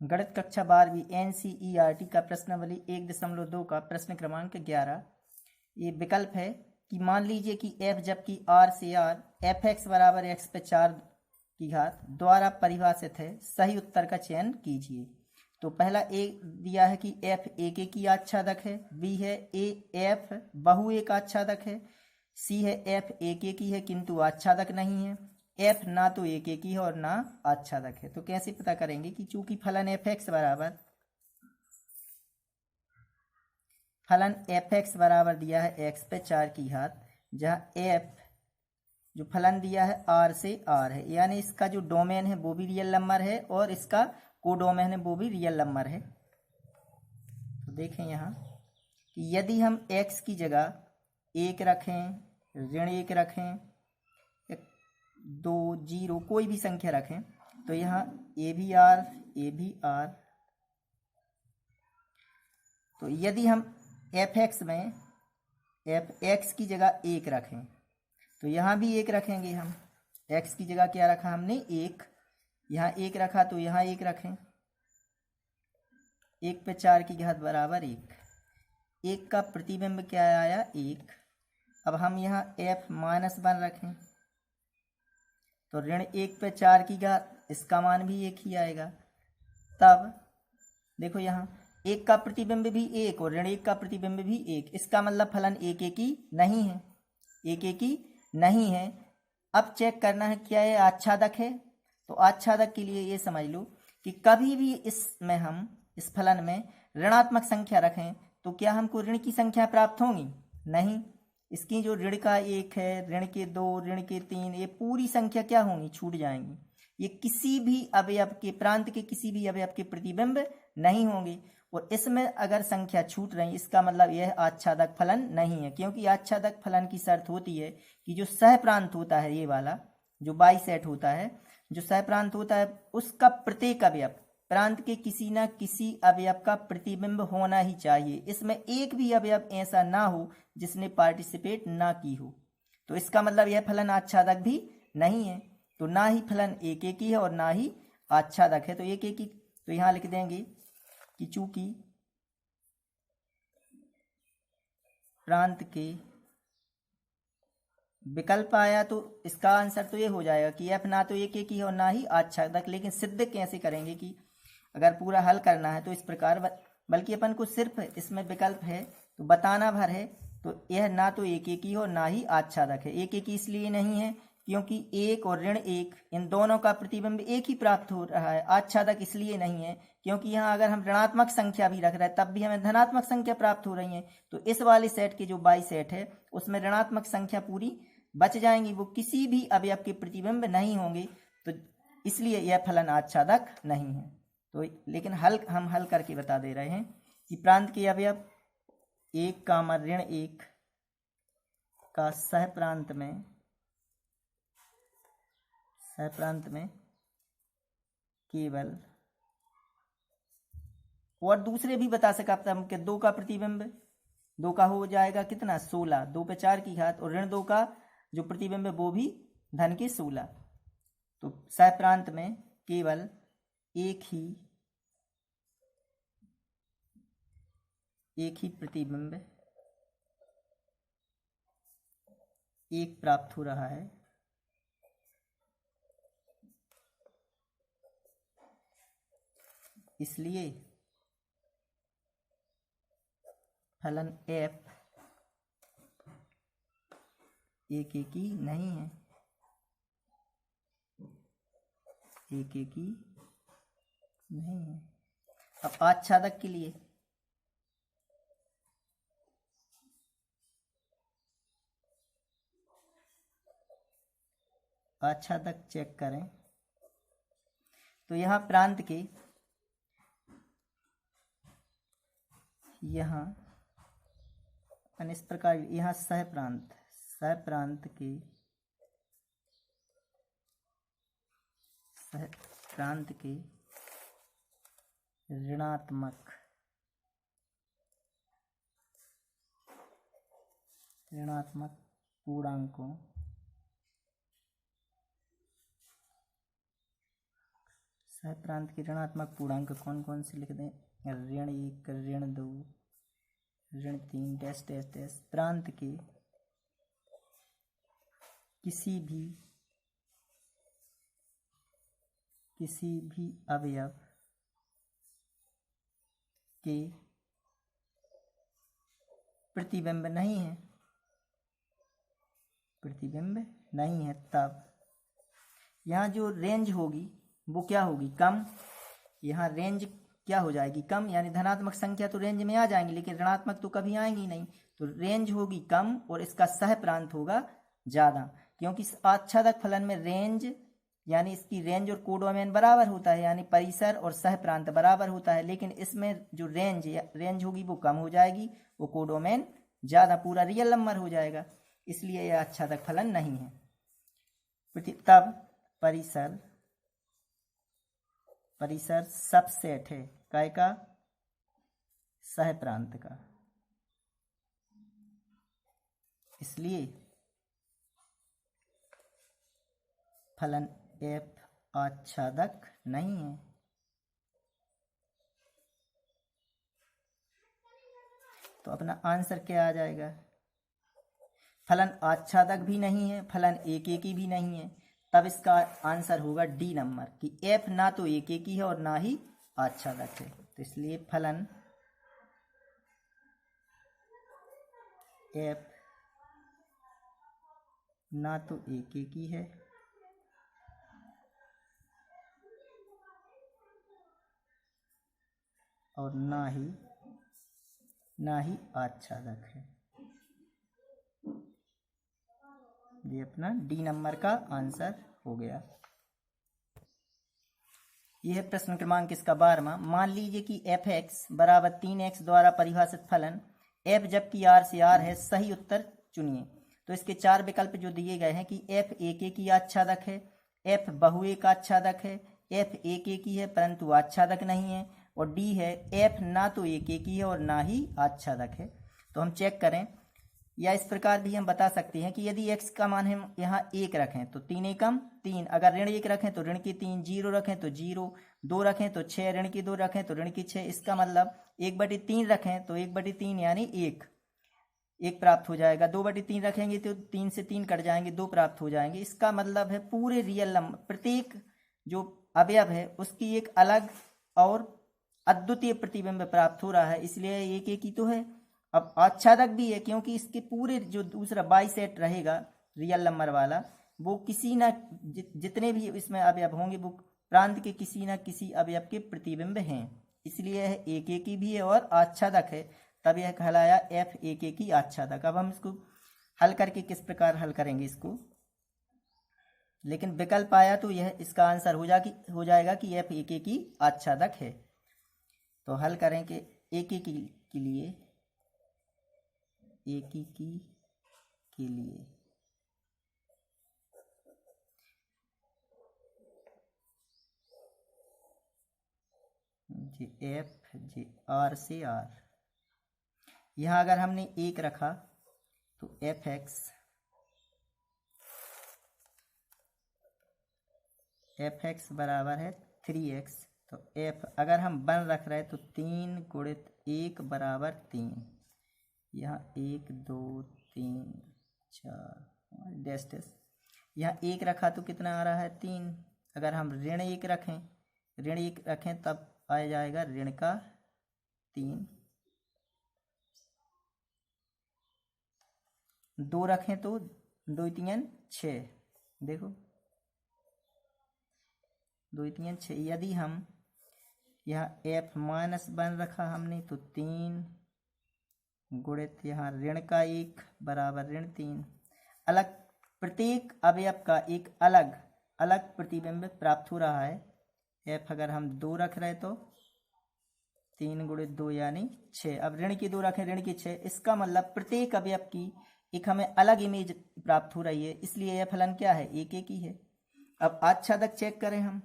गणित कक्षा 12वीं NCERT का प्रश्नावली 1.2 का प्रश्न क्रमांक 11। ये विकल्प है कि मान लीजिए कि f जबकि r से r fx बराबर x पे 4 की घात द्वारा परिभाषित है, सही उत्तर का चयन कीजिए। तो पहला ए दिया है कि f एक एक ही आच्छादक है, b है f बहु एक आच्छादक है, c है f एक एक ही है किंतु आच्छादक नहीं है, f ना तो एक एक ही है और ना आच्छादक है। तो कैसे पता करेंगे कि चूंकि फलन fx बराबर दिया है x पे 4 की घात, जहाँ f जो फलन दिया है r से r है, यानी इसका जो डोमेन है वो भी रियल नंबर है और इसका कोडोमेन है वो भी रियल नंबर है। तो देखें यहाँ कि यदि हम x की जगह 1 रखें, ऋण 1 रखें, 2 0 कोई भी संख्या रखें, तो यहाँ a भी r तो यदि हम fx में fx की जगह 1 रखें तो यहाँ भी 1 रखेंगे। हम x की जगह क्या रखा हमने 1, यहाँ 1 रखा तो यहाँ 1 रखें। 1 पे 4 की घात बराबर 1 का प्रतिबिंब क्या आया 1। अब हम यहाँ f-1 रखें तो ऋण 1 पे 4 की घात, इसका मान भी 1 ही आएगा। तब देखो यहाँ 1 का प्रतिबिंब भी 1 और ऋण 1 का प्रतिबिंब भी 1, इसका मतलब फलन एक एक ही नहीं है, एक एक ही नहीं है। अब चेक करना है क्या ये आच्छादक है। तो आच्छादक के लिए ये समझ लो कि कभी भी इसमें हम इस फलन में ऋणात्मक संख्या रखें तो क्या हमको ऋण की संख्या प्राप्त होंगी? नहीं। इसकी जो ऋण का 1 है, ऋण के 2, ऋण के 3, ये पूरी संख्या क्या होंगी? छूट जाएंगी। ये किसी भी अवयव के, प्रांत के किसी भी अवयव के प्रतिबिंब नहीं होंगे। और इसमें अगर संख्या छूट रही, इसका मतलब यह आच्छादक फलन नहीं है, क्योंकि आच्छादक फलन की शर्त होती है कि जो सह प्रांत होता है, ये वाला जो बाई सेट होता है, जो सह प्रांत होता है, उसका प्रत्येक अवयव प्रांत के किसी न किसी अवयव का प्रतिबिंब होना ही चाहिए। इसमें एक भी अवयव ऐसा ना हो जिसने पार्टिसिपेट ना की हो, तो इसका मतलब यह फलन आच्छादक भी नहीं है। तो ना ही फलन एक एक ही है और ना ही आच्छादक है, तो एक एक ही। तो यहाँ लिख देंगे कि चूंकि प्रांत के विकल्प आया तो इसका आंसर तो ये हो जाएगा कि f ना तो एक एक ही है और ना ही आच्छादक। लेकिन सिद्ध कैसे करेंगे कि अगर पूरा हल करना है तो इस प्रकार, बल्कि अपन को सिर्फ इसमें विकल्प है तो बताना भर है, तो यह ना तो एक एक ही हो ना ही आच्छादक है। एक एक ही इसलिए नहीं है क्योंकि 1 और ऋण 1 इन दोनों का प्रतिबिंब एक ही प्राप्त हो रहा है। आच्छादक इसलिए नहीं है क्योंकि यहाँ अगर हम ऋणात्मक संख्या भी रख रहे हैं तब भी हमें धनात्मक संख्या प्राप्त हो रही है। तो इस वाले सेट के जो बाई सेट है उसमें ऋणात्मक संख्या पूरी बच जाएंगी, वो किसी भी अवयव के प्रतिबिंब नहीं होंगे, तो इसलिए यह फलन आच्छादक नहीं है। तो लेकिन हम हल करके बता दे रहे हैं कि प्रांत के अवयव 1 का ऋण 1 का सह प्रांत में केवल, और दूसरे भी बता सका हम कि 2 का प्रतिबिंब 2 का हो जाएगा कितना 16, 2 पे 4 की घात, और ऋण 2 का जो प्रतिबिंब है वो भी धन के 16। तो सह प्रांत में केवल एक ही प्रतिबिंब एक प्राप्त हो रहा है। इसलिए फलन f एक एक ही नहीं है, एक एक ही नहीं है। अब आच्छादक के लिए आच्छादक चेक करें तो यहाँ प्रांत के यहाँ इस प्रकार, यहाँ सह प्रांत के ऋणात्मक पूर्णांकों सह प्रांत के ऋणात्मक पूर्णांक कौन कौन से लिख दें? ऋण 1, ऋण 2, ऋण 3 डैश डैश डैश। प्रांत के किसी भी अवयव के प्रतिबिंब नहीं है, प्रतिबिंब नहीं है, तब यहाँ जो रेंज होगी वो क्या होगी? कम। यहाँ रेंज क्या हो जाएगी? कम, यानी धनात्मक संख्या तो रेंज में आ जाएंगी लेकिन ऋणात्मक तो कभी आएंगी नहीं, तो रेंज होगी कम और इसका सह प्रांत होगा ज़्यादा, क्योंकि आच्छादक फलन में रेंज यानी इसकी रेंज और कोडोमेन बराबर होता है, यानी परिसर और सह प्रांत बराबर होता है, लेकिन इसमें जो रेंज होगी वो कम हो जाएगी, वो कोडोमेन ज़्यादा, पूरा रियल नंबर हो जाएगा, इसलिए यह आच्छादक फलन नहीं है। तब परिसर सबसेट है काय का? सह प्रांत का, इसलिए फलन f आच्छादक नहीं है। तो अपना आंसर क्या आ जाएगा? फलन आच्छादक भी नहीं है, फलन एक एक ही भी नहीं है, तब इसका आंसर होगा डी नंबर कि f ना तो एक एक ही है और ना ही आच्छादक है। तो इसलिए फलन f ना तो एक एक ही है और ना ही आच्छादक है। ये अपना डी नंबर का आंसर हो गया। यह है प्रश्न क्रमांक इसका 12वां। मान लीजिए कि f(x) बराबर 3x द्वारा परिभाषित फलन f जबकि r से r है, सही उत्तर चुनिए। तो इसके 4 विकल्प जो दिए गए हैं कि f एक एक ही आच्छादक है, f बहुएक आच्छादक है, f एक एक ही है परंतु आच्छादक नहीं है, और डी है f ना तो एक एक ही है और ना ही आच्छादक है। तो हम चेक करें, या इस प्रकार भी हम बता सकते हैं कि यदि x का मान हम यहाँ 1 रखें तो 3 एकम 3, अगर ऋण 1 रखें तो ऋण की 3, 0 रखें तो 0, 2 रखें तो 6, ऋण की 2 रखें तो ऋण की 6, इसका मतलब 1/3 रखें तो 1/3 यानी 1 प्राप्त हो जाएगा। 2/3 रखेंगे तो 3 से 3 कट जाएंगे, 2 प्राप्त हो जाएंगे। इसका मतलब है पूरे रियल नंबर प्रत्येक जो अवयव है उसकी एक अलग और अद्वितीय प्रतिबिंब प्राप्त हो रहा है, इसलिए एक एक ही तो है। अब आच्छादक भी है क्योंकि इसके पूरे जो दूसरा बाई सेट रहेगा रियल नंबर वाला, वो किसी ना जितने भी इसमें अवयव होंगे वो प्रांत के किसी ना किसी अवयव के प्रतिबिंब हैं, इसलिए यह एक एक ही भी है और आच्छादक है, तब यह कहलाया f एक एक ही आच्छादक। अब हम इसको हल करके किस प्रकार हल करेंगे इसको, लेकिन विकल्प आया तो यह इसका आंसर हो जाएगा कि f एक एक ही आच्छादक है। तो हल करें कि एक एक के लिए जी f जी r से r, यहाँ अगर हमने 1 रखा तो fx बराबर है 3x, तो f अगर हम 1 रख रहे हैं तो 3 गुणित 1 बराबर 3, यहाँ 1 2 3 4 डैश डैश, यहाँ 1 रखा तो कितना आ रहा है 3। अगर हम ऋण 1 रखें तब आ जाएगा ऋण का 3, 2 रखें तो 2 3 6, देखो 2 3 6। यदि हम यहाँ f-1 रखा हमने तो 3 गुणित यहाँ ऋण का 1 बराबर ऋण 3, अलग प्रत्येक अवयव का एक अलग अलग प्रतिबिंब प्राप्त हो रहा है। f अगर हम 2 रख रहे तो 3 गुणित 2 यानी 6, अब ऋण की 2 रखें ऋण की 6, इसका मतलब प्रत्येक अवयव की एक हमें अलग इमेज प्राप्त हो रही है, इसलिए यह फलन क्या है एक एक ही है। अब आच्छादक चेक करें हम,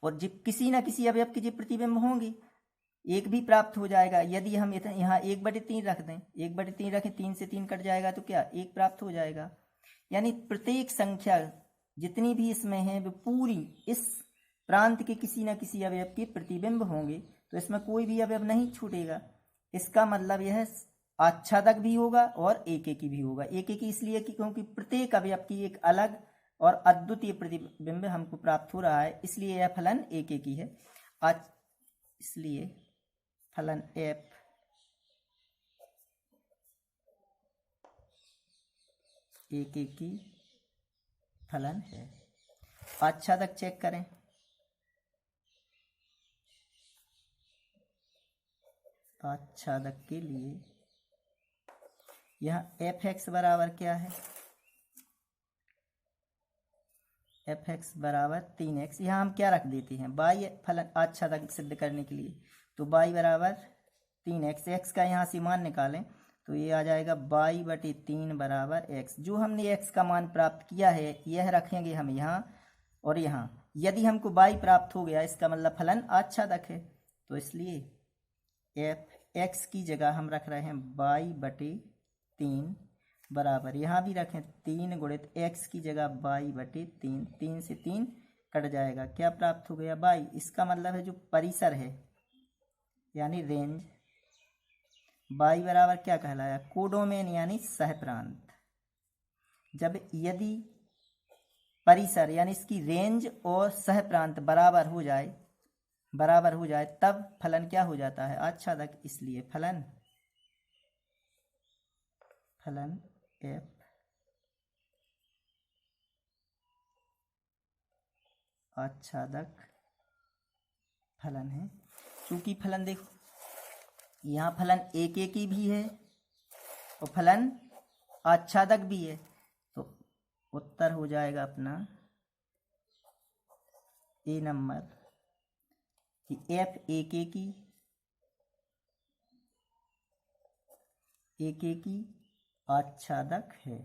और किसी ना किसी अवयव के जो प्रतिबिंब होंगे एक भी प्राप्त हो जाएगा। यदि हम यहाँ 1/3 रख दें, 1/3 रखें 3 से 3 कट जाएगा तो क्या 1 प्राप्त हो जाएगा। यानी प्रत्येक संख्या जितनी भी इसमें है वो पूरी इस प्रांत के किसी न किसी अवयव के प्रतिबिंब होंगे, तो इसमें कोई भी अवयव नहीं छूटेगा। इसका मतलब यह आच्छादक भी होगा और एकेकी भी होगा। एकेकी इसलिए कि क्योंकि प्रत्येक अवयव की एक अलग और अद्वितीय प्रतिबिंब हमको प्राप्त हो रहा है, इसलिए यह फलन एकेकी है। इसलिए फलन एफ एकेकी फलन है। आच्छादक चेक करें। आच्छादक के लिए यहाँ एफ एक्स बराबर क्या है, एफ एक्स बराबर 3x। यहाँ हम क्या रख देते हैं, बाई फलन आच्छादक सिद्ध करने के लिए, तो बाई बराबर 3x। एक्स का यहाँ से मान निकालें तो ये आ जाएगा बाई बटे 3 बराबर x। जो हमने x का मान प्राप्त किया है यह रखेंगे हम यहाँ और यहाँ। यदि हमको बाई प्राप्त हो गया इसका मतलब फलन आच्छादक है, तो इसलिए एफ एक्स की जगह हम रख रहे हैं बाई बटे 3 बराबर, यहाँ भी रखें 3 गुणित x की जगह बाई बटे 3। 3 से 3 कट जाएगा, क्या प्राप्त हो गया बाई। इसका मतलब है जो परिसर है यानी रेंज, बाई बराबर क्या कहलाया, कोडोमेन यानी सहप्रांत। जब यदि परिसर यानी इसकी रेंज और सहप्रांत बराबर हो जाए तब फलन क्या हो जाता है, आच्छादक। इसलिए फलन एफ आच्छादक फलन है। चूंकि फलन देखो यहाँ फलन एकेकी भी है और फलन आच्छादक भी है, तो उत्तर हो जाएगा अपना ए नंबर कि एफ एकेकी आच्छादक है।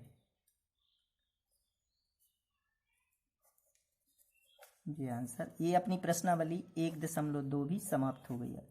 जी आंसर। ये अपनी प्रश्नावली 1.2 भी समाप्त हो गई है।